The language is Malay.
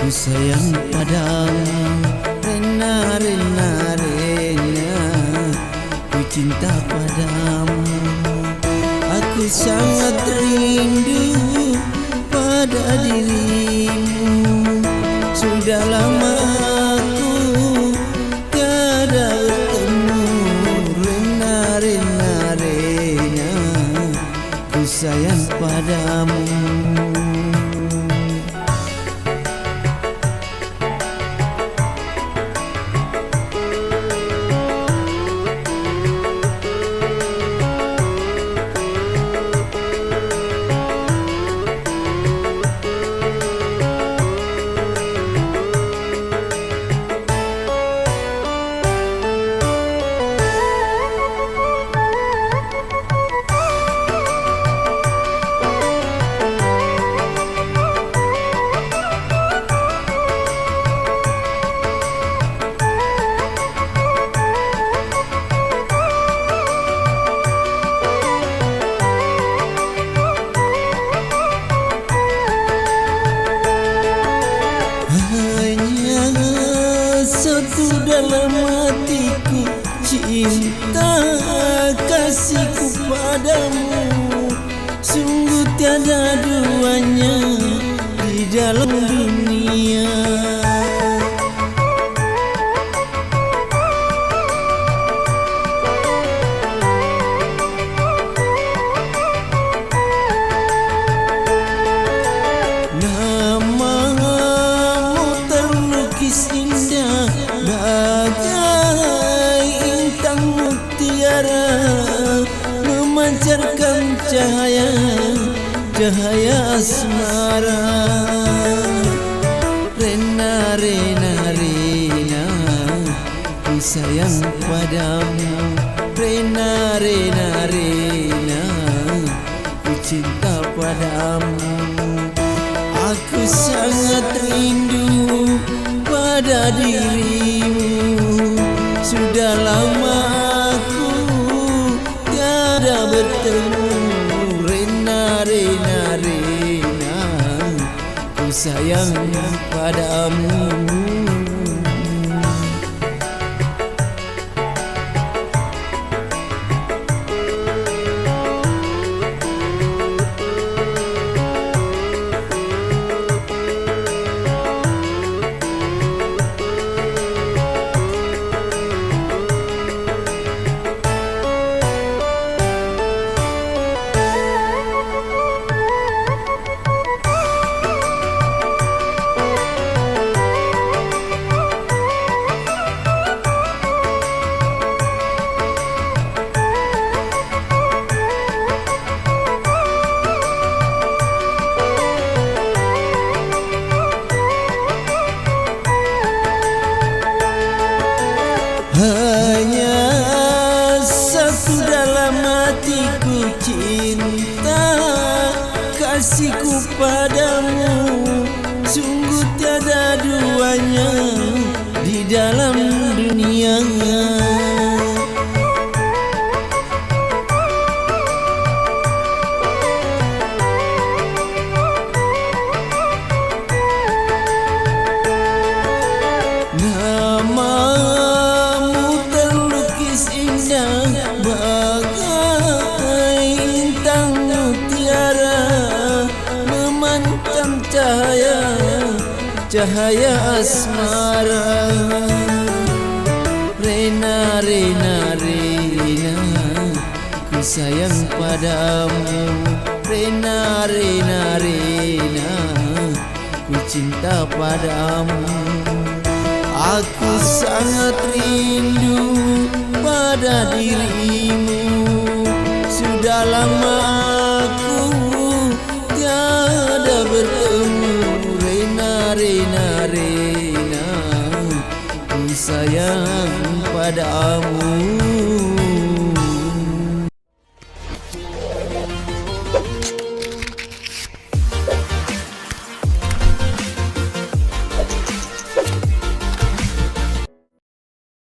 sayang padamu. Rena, Rena, Rena, ku cinta padamu. Aku sangat rindu pada dirimu. Sudah lama aku tiada bertemu. Rena, Rena, Rena, ku sayang padamu. Satu dalam hatiku, cinta kasihku padamu. Sungguh tiada duanya di dalam dunia. Namamu terlukis indah bagai intang mutiara, memancarkan cahaya, cahaya asmara. Rena, Rena, Rena, ku sayang padamu. Rena, Rena, Rena, ku cinta padamu. Aku sangat rindu pada dirimu. Sudah lama aku tiada bertemu. Rena, Rena, Rena, ku sayang padamu. Hanya satu dalam hatiku, cinta kasihku padamu. Sungguh tiada duanya di dalam dunia. Bagai intang mutiara, memantang cahaya, cahaya asmara. Rena, Rena, Rena, ku sayang padamu. Rena, Rena, Rena, ku cinta padamu. Aku sangat rindu pada dirimu. Sudah lama aku tiada bertemu. Rena, Rena, Rena, ku sayang padamu.